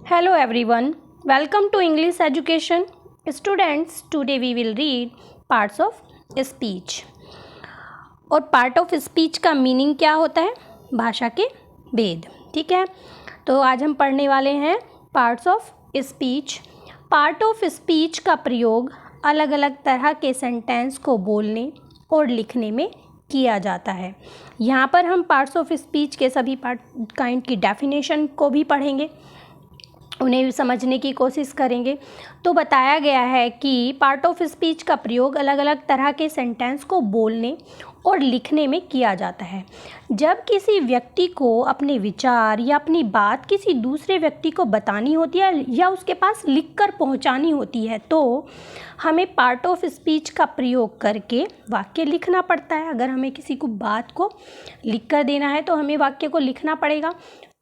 Hello everyone, welcome to English Education. Students, today we will read parts of speech. और part of speech का meaning क्या होता है? भाषा के भेद. ठीक है, तो आज हम पढ़ने वाले हैं parts of speech. Part of speech का प्रयोग अलग अलग तरह के सेंटेंस को बोलने और लिखने में किया जाता है. यहाँ पर हम पार्ट्स ऑफ स्पीच के सभी काइंड की डेफिनेशन को भी पढ़ेंगे, उन्हें भी समझने की कोशिश करेंगे. तो बताया गया है कि पार्ट ऑफ स्पीच का प्रयोग अलग अलग तरह के सेंटेंस को बोलने और लिखने में किया जाता है. जब किसी व्यक्ति को अपने विचार या अपनी बात किसी दूसरे व्यक्ति को बतानी होती है या उसके पास लिखकर पहुंचानी होती है तो हमें पार्ट ऑफ स्पीच का प्रयोग करके वाक्य लिखना पड़ता है. अगर हमें किसी को बात को लिख कर देना है तो हमें वाक्य को लिखना पड़ेगा.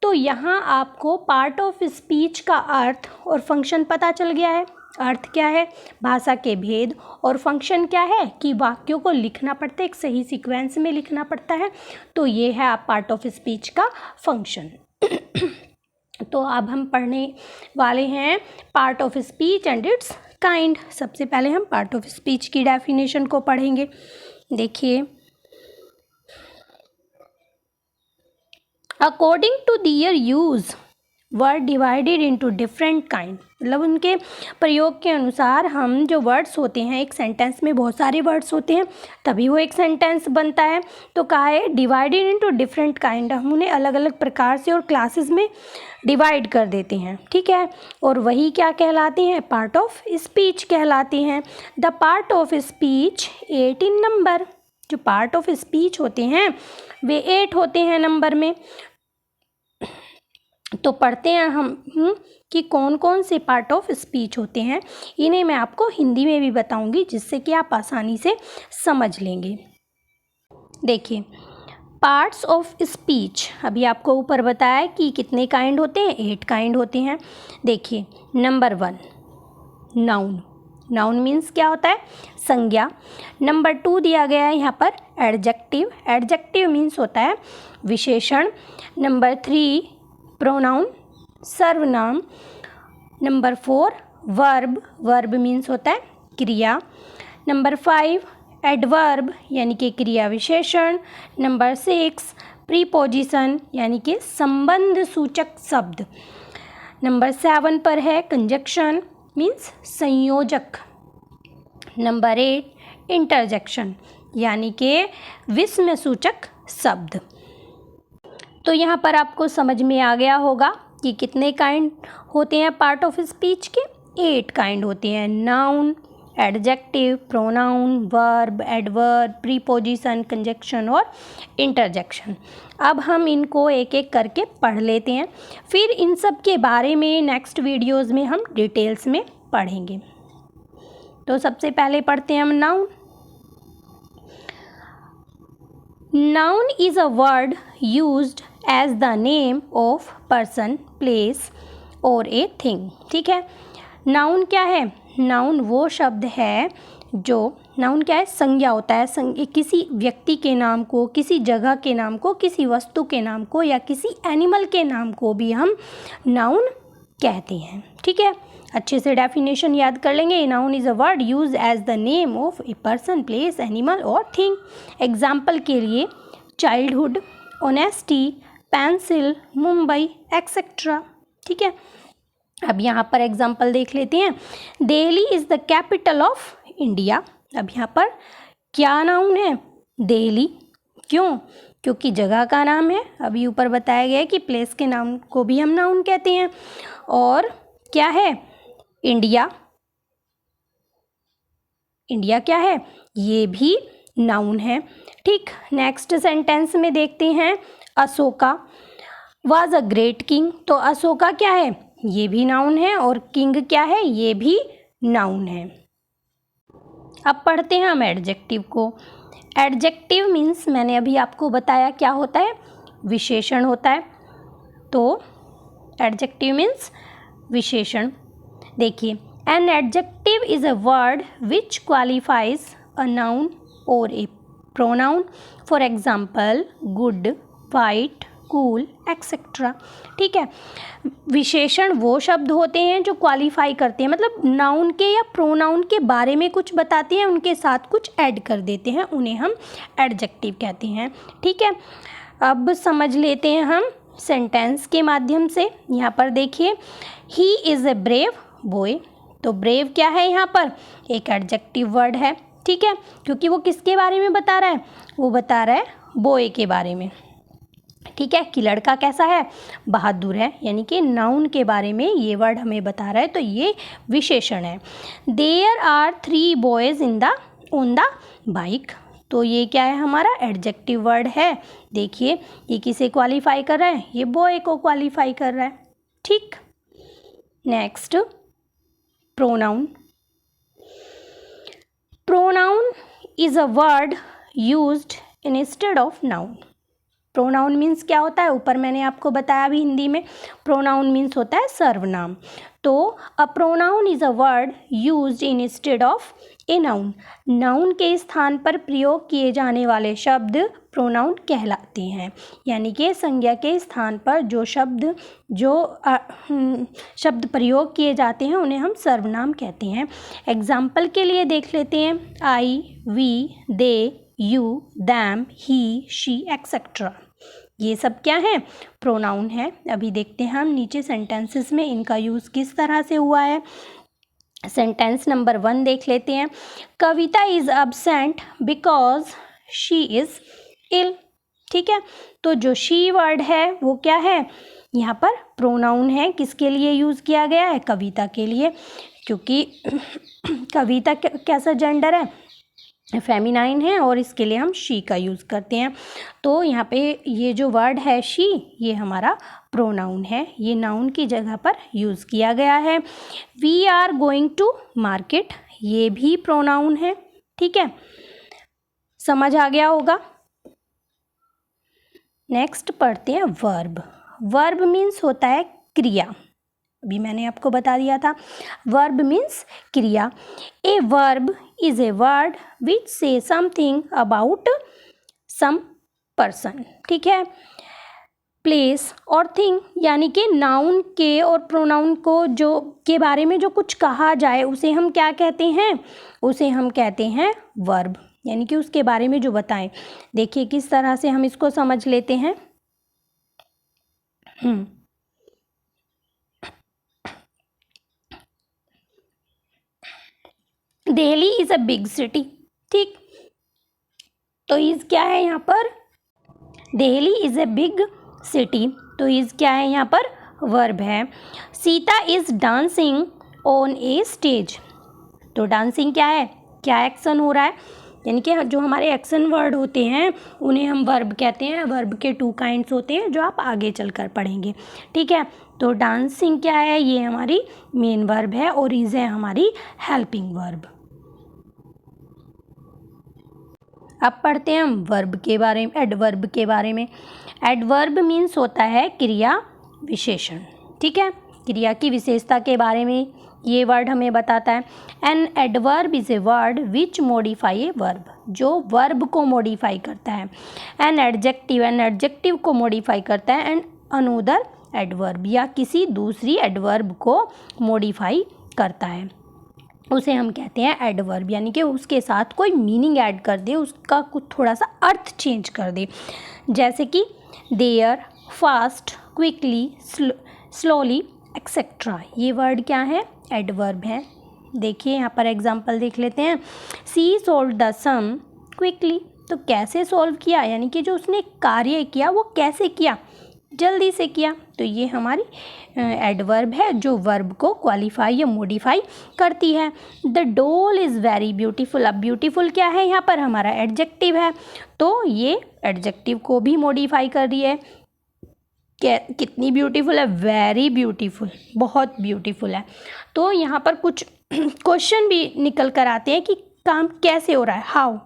तो यहाँ आपको पार्ट ऑफ स्पीच का अर्थ और फंक्शन पता चल गया है. अर्थ क्या है? भाषा के भेद. और फंक्शन क्या है कि वाक्यों को लिखना पड़ता है, एक सही सीक्वेंस में लिखना पड़ता है. तो ये है आप पार्ट ऑफ स्पीच का फंक्शन. तो अब हम पढ़ने वाले हैं part of speech and it's kind. सबसे पहले हम पार्ट ऑफ स्पीच की डेफिनेशन को पढ़ेंगे. देखिए, according to their use word divided into different kind. मतलब उनके प्रयोग के अनुसार हम जो वर्ड्स होते हैं, एक सेंटेंस में बहुत सारे वर्ड्स होते हैं तभी वो एक सेंटेंस बनता है. तो कहा है डिवाइडेड इनटू डिफरेंट काइंड. हम उन्हें अलग अलग प्रकार से और क्लासेस में डिवाइड कर देते हैं. ठीक है, और वही क्या कहलाते हैं? पार्ट ऑफ स्पीच कहलाते हैं. The part of speech 8 in number. जो पार्ट ऑफ स्पीच होते हैं वे 8 होते हैं नंबर में. तो पढ़ते हैं हम कि कौन कौन से पार्ट ऑफ स्पीच होते हैं. इन्हें मैं आपको हिंदी में भी बताऊंगी जिससे कि आप आसानी से समझ लेंगे. देखिए, पार्ट्स ऑफ स्पीच अभी आपको ऊपर बताया कि कितने काइंड होते हैं. 8 काइंड होते हैं. देखिए, नंबर 1 नाउन. नाउन मीन्स क्या होता है? संज्ञा. नंबर 2 दिया गया है यहाँ पर एडजेक्टिव. एडजेक्टिव मीन्स होता है विशेषण. नंबर 3 प्रोनाउन, सर्वनाम. Number 4 verb. वर्ब मीन्स होता है क्रिया. नंबर 5 एडवर्ब यानी कि क्रिया विशेषण. नंबर 6 प्रीपोजिशन यानी कि संबंध सूचक शब्द. नंबर 7 पर है कंजक्शन मीन्स संयोजक. नंबर 8 इंटरजेक्शन यानी कि विस्मय सूचक शब्द. तो यहाँ पर आपको समझ में आ गया होगा कि कितने काइंड होते हैं पार्ट ऑफ स्पीच के. 8 काइंड होते हैं. Noun, adjective, pronoun, verb, adverb, preposition, conjunction और इंटरजेक्शन. अब हम इनको एक एक करके पढ़ लेते हैं, फिर इन सब के बारे में नेक्स्ट वीडियोज़ में हम डिटेल्स में पढ़ेंगे. तो सबसे पहले पढ़ते हैं हम noun. Noun is a word used as the name of person, place और ए थिंग. ठीक है, नाउन क्या है? नाउन वो शब्द है जो, नाउन क्या है? संज्ञा होता है. किसी व्यक्ति के नाम को, किसी जगह के नाम को, किसी वस्तु के नाम को या किसी एनिमल के नाम को भी हम नाउन कहते हैं. ठीक है, अच्छे से डेफिनेशन याद कर लेंगे. Noun is a word use as the name of a person, place, animal और थिंग. एग्जाम्पल के लिए childhood, honesty, pencil, Mumbai etcetera. ठीक है, अब यहाँ पर एग्जाम्पल देख लेते हैं. Delhi is the capital of India. अब यहाँ पर क्या नाउन है? दिल्ली. क्यों? क्योंकि जगह का नाम है. अभी ऊपर बताया गया है कि प्लेस के नाम को भी हम नाउन कहते हैं. और क्या है? इंडिया. इंडिया क्या है? ये भी नाउन है. ठीक, नेक्स्ट सेंटेंस में देखते हैं. Ashoka was a great king. तो अशोका क्या है? ये भी नाउन है. और किंग क्या है? ये भी नाउन है. अब पढ़ते हैं हम एडजेक्टिव को. एडजेक्टिव मीन्स मैंने अभी आपको बताया क्या होता है? विशेषण होता है. तो एडजेक्टिव मीन्स विशेषण. देखिए, an adjective is a word which qualifies a noun or a pronoun. For example good, white, cool etcetera. ठीक है, विशेषण वो शब्द होते हैं जो क्वालिफाई करते हैं, मतलब नाउन के या प्रोनाउन के बारे में कुछ बताते हैं, उनके साथ कुछ ऐड कर देते हैं, उन्हें हम एडजेक्टिव कहते हैं। ठीक है, अब समझ लेते हैं हम सेंटेंस के माध्यम से। यहाँ पर देखिए, he is a brave boy. तो ब्रेव क्या है यहाँ पर? एक एडजेक्टिव वर्ड है। ठीक है, क्योंकि वो किसके बारे में बता रहा है? वो बता रहा है बॉय के बारे में। ठीक है, कि लड़का कैसा है? बहादुर है, यानी कि नाउन के बारे में ये वर्ड हमें बता रहा है, तो ये विशेषण है। There are 3 boys on the bike. तो ये क्या है? हमारा एडजेक्टिव वर्ड है। देखिए, ये किसे क्वालिफाई कर रहा है? ये बॉय को क्वालिफाई कर रहा है। ठीक, next pronoun. Pronoun is a word used instead of noun. Pronoun means क्या होता है? ऊपर मैंने आपको बताया अभी हिंदी में, प्रोनाउन मीन्स होता है सर्वनाम। तो a pronoun is a word used instead of a noun. Noun के स्थान पर प्रयोग किए जाने वाले शब्द प्रोनाउन कहलाते हैं, यानी कि संज्ञा के स्थान पर जो शब्द प्रयोग किए जाते हैं उन्हें हम सर्वनाम कहते हैं। एग्जाम्पल के लिए देख लेते हैं, I, we, they, you, them, he, she etcetera. ये सब क्या है? प्रोनाउन है। अभी देखते हैं हम नीचे सेंटेंसेस में इनका यूज़ किस तरह से हुआ है। सेंटेंस नंबर 1 देख लेते हैं। Kavita is absent because she is ill. ठीक है, तो जो शी वर्ड है वो क्या है? यहाँ पर प्रोनाउन है। किसके लिए यूज़ किया गया है? कविता के लिए, क्योंकि कविता कैसा जेंडर है? फेमिनाइन है, और इसके लिए हम शी का यूज़ करते हैं। तो यहाँ पे ये जो वर्ड है शी, ये हमारा प्रोनाउन है, ये नाउन की जगह पर यूज़ किया गया है। We are going to market, ये भी प्रोनाउन है। ठीक है, समझ आ गया होगा। नेक्स्ट पढ़ते हैं वर्ब। वर्ब मीन्स होता है क्रिया। अभी मैंने आपको बता दिया था, वर्ब मीन्स क्रिया। A verb is a word विच से समथिंग अबाउट सम पर्सन। ठीक है, प्लेस और थिंग, यानी कि नाउन के और प्रोनाउन को जो के बारे में जो कुछ कहा जाए उसे हम क्या कहते हैं? उसे हम कहते हैं वर्ब, यानी कि उसके बारे में जो बताएं। देखिए किस तरह से हम इसको समझ लेते हैं। Delhi is a big city. ठीक, तो इज़ क्या है यहाँ पर? Delhi is a big city, तो इज़ क्या है यहाँ पर? वर्ब है। Sita is dancing on a stage, तो डांसिंग क्या है? क्या एक्शन हो रहा है? यानी कि जो हमारे एक्शन वर्ड होते हैं उन्हें हम वर्ब कहते हैं। वर्ब के 2 काइंड्स होते हैं जो आप आगे चलकर पढ़ेंगे। ठीक है, तो डांसिंग क्या है? ये हमारी मेन वर्ब है, और इज़ है हमारी हेल्पिंग वर्ब। अब पढ़ते हैं हम वर्ब के बारे में, एडवर्ब के बारे में। एडवर्ब मीन्स होता है क्रिया विशेषण। ठीक है, क्रिया की विशेषता के बारे में ये वर्ड हमें बताता है। An adverb is a word which modify a verb, जो वर्ब को मॉडिफाई करता है। एन एडजेक्टिव को मॉडिफाई करता है। एंड अनोदर एडवर्ब, या किसी दूसरी एडवर्ब को मॉडिफाई करता है, उसे हम कहते हैं एडवर्ब, यानी कि उसके साथ कोई मीनिंग ऐड कर दे, उसका कुछ थोड़ा सा अर्थ चेंज कर दे। जैसे कि there, fast, quickly, slowly etcetera, ये वर्ड क्या है? एडवर्ब है। देखिए यहाँ पर एग्जांपल देख लेते हैं। सी सोल्व द सम क्विकली, तो कैसे सॉल्व किया, यानी कि जो उसने कार्य किया वो कैसे किया? जल्दी से किया। तो ये हमारी एडवर्ब है जो वर्ब को क्वालिफाई या मॉडिफाई करती है। The doll is very beautiful, अब ब्यूटीफुल क्या है यहाँ पर? हमारा एडजेक्टिव है, तो ये एडजेक्टिव को भी मॉडिफाई कर रही है। कितनी ब्यूटीफुल है? वेरी ब्यूटीफुल, बहुत ब्यूटीफुल है। तो यहाँ पर कुछ क्वेश्चन भी निकल कर आते हैं कि काम कैसे हो रहा है, हाउ,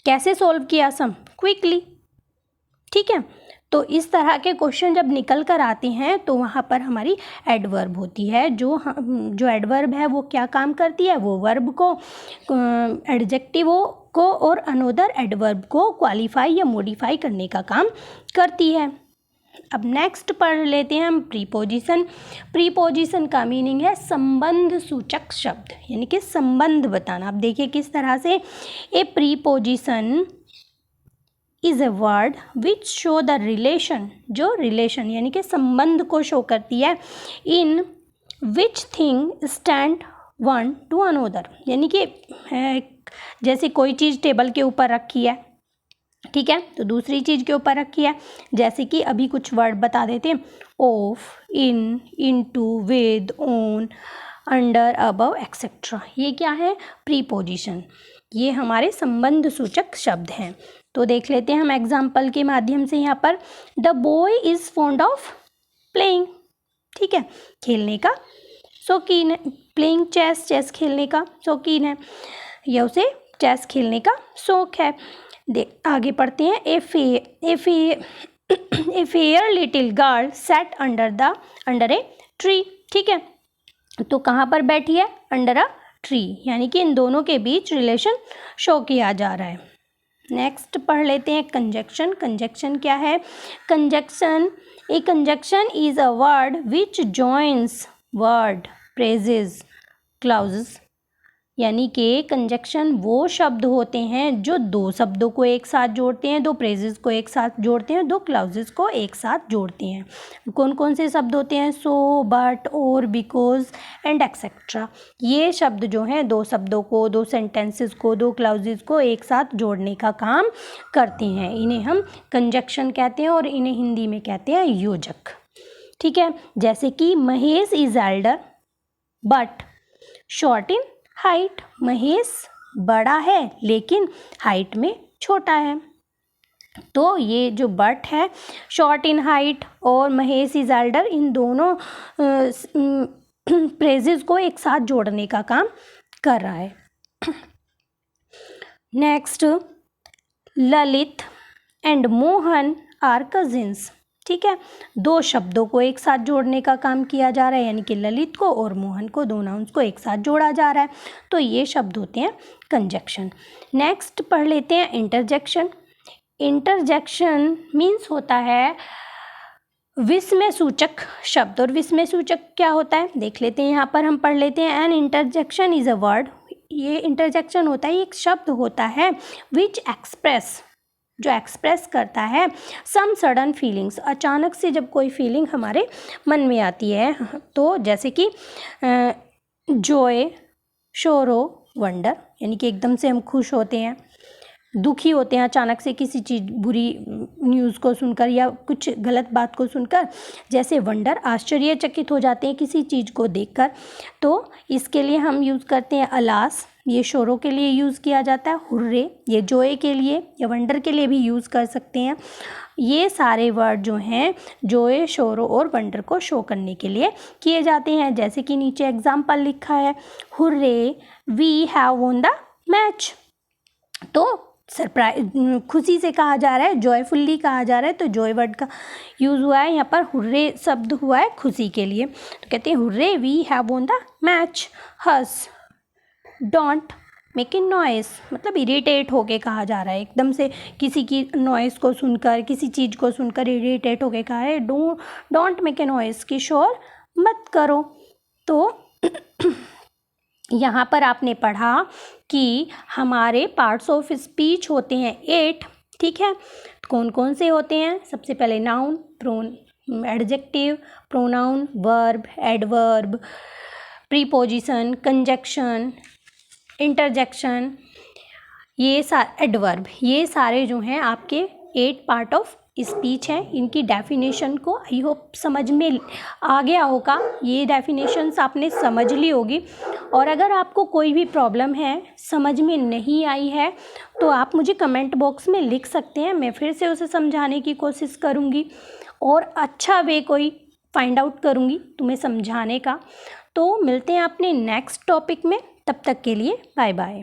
कैसे सॉल्व किया सम, क्विकली। ठीक है, तो इस तरह के क्वेश्चन जब निकल कर आते हैं तो वहाँ पर हमारी एडवर्ब होती है। जो एडवर्ब है वो क्या काम करती है, वो वर्ब को, एडजेक्टिव को और अनोदर एडवर्ब को क्वालिफाई या मॉडिफाई करने का काम करती है। अब नेक्स्ट पढ़ लेते हैं हम प्रीपोजिशन। प्रीपोजिशन का मीनिंग है संबंध सूचक शब्द, यानी कि संबंध बताना। अब देखिए किस तरह से, a preposition is a word which show the relation, जो रिलेशन यानी कि संबंध को शो करती है, in which thing stand one to another, यानी कि जैसे कोई चीज़ टेबल के ऊपर रखी है, ठीक है, तो दूसरी चीज़ के ऊपर रखी है। जैसे कि अभी कुछ वर्ड बता देते हैं, of, in, into, with, on, under, above, etcetera. ये क्या है, प्रीपोजिशन। ये हमारे संबंध सूचक शब्द हैं। तो देख लेते हैं हम एग्जाम्पल के माध्यम से। यहाँ पर the boy is fond of playing, ठीक है, खेलने का शौकीन है। प्लेइंग चेस, चेस खेलने का शौकीन है, या उसे चेस खेलने का शौक है। देख आगे पढ़ते हैं। A fair little girl set under a tree, ठीक है, तो कहाँ पर बैठी है, अंडर अ ट्री, यानी कि इन दोनों के बीच रिलेशन शो किया जा रहा है। नेक्स्ट पढ़ लेते हैं कंजक्शन। कंजक्शन क्या है, conjunction, A conjunction is a word which joins word, praises, clauses, यानी कि कंजक्शन वो शब्द होते हैं जो दो शब्दों को एक साथ जोड़ते हैं, दो प्रेजेस को एक साथ जोड़ते हैं, दो क्लाउजेस को एक साथ जोड़ते हैं। कौन कौन से शब्द होते हैं, सो, बट, और, बिकॉज एंड एक्सेट्रा। ये शब्द जो हैं दो शब्दों को, दो सेंटेंसेस को, दो क्लाउजेस को एक साथ जोड़ने का काम करते हैं। इन्हें हम कंजक्शन कहते हैं और इन्हें हिंदी में कहते हैं योजक, ठीक है। जैसे कि Mahesh is Elder but short in height, Mahesh बड़ा है लेकिन हाइट में छोटा है। तो ये जो बट है, शॉर्ट इन हाइट और महेश इज एल्डर, इन दोनों प्रेजेस को एक साथ जोड़ने का काम कर रहा है। Next, Lalit and Mohan are cousins, ठीक है, दो शब्दों को एक साथ जोड़ने का काम किया जा रहा है, यानी कि ललित को और मोहन को, दो नाउन्स को एक साथ जोड़ा जा रहा है। तो ये शब्द होते हैं कंजक्शन। नेक्स्ट पढ़ लेते हैं इंटरजेक्शन। इंटरजेक्शन मीन्स होता है विस्मय सूचक शब्द। और विस्मय सूचक क्या होता है, देख लेते हैं। यहाँ पर हम पढ़ लेते हैं, an interjection is a word, ये इंटरजेक्शन होता है, एक शब्द होता है विच एक्सप्रेस, जो एक्सप्रेस करता है सम सडन फीलिंग्स, अचानक से जब कोई फीलिंग हमारे मन में आती है, तो जैसे कि जॉय, शोरो, वंडर, यानी कि एकदम से हम खुश होते हैं, दुखी होते हैं अचानक से किसी चीज़, बुरी न्यूज़ को सुनकर या कुछ गलत बात को सुनकर, जैसे वंडर, आश्चर्यचकित हो जाते हैं किसी चीज़ को देखकर। तो इसके लिए हम यूज़ करते हैं अलास, ये शोरों के लिए यूज़ किया जाता है। हुर्रे, ये जोए के लिए या वंडर के लिए भी यूज़ कर सकते हैं। ये सारे वर्ड जो हैं जोए, शोरों और वंडर को शो करने के लिए किए जाते हैं। जैसे कि नीचे एग्जाम्पल लिखा है, hurray we have won the match, तो सरप्राइज, खुशी से कहा जा रहा है, जॉयफुल्ली कहा जा रहा है, तो जॉय वर्ड का यूज़ हुआ है। यहाँ पर हुर्रे शब्द हुआ है खुशी के लिए, तो कहते हैं hurray we have won the match. Hush, don't make a noise, मतलब इरिटेट होके कहा जा रहा है, एकदम से किसी की नॉइस को सुनकर, किसी चीज़ को सुनकर इरिटेट होके कहा है, डोंट मेक ए नॉइस, कि शोर मत करो। तो यहाँ पर आपने पढ़ा कि हमारे पार्ट्स ऑफ स्पीच होते हैं 8, ठीक है। कौन कौन से होते हैं, सबसे पहले noun, adjective, pronoun, verb, adverb, preposition, conjunction, interjection, ये एडवर्ब, ये सारे जो हैं आपके 8 पार्ट ऑफ स्पीच हैं। इनकी डेफिनेशन को आई होप समझ में आ गया होगा, ये डेफिनेशंस आपने समझ ली होगी। और अगर आपको कोई भी प्रॉब्लम है, समझ में नहीं आई है, तो आप मुझे कमेंट बॉक्स में लिख सकते हैं, मैं फिर से उसे समझाने की कोशिश करूँगी और अच्छा वे कोई फाइंड आउट करूँगी तुम्हें समझाने का। तो मिलते हैं अपने नेक्स्ट टॉपिक में, तब तक के लिए बाय बाय।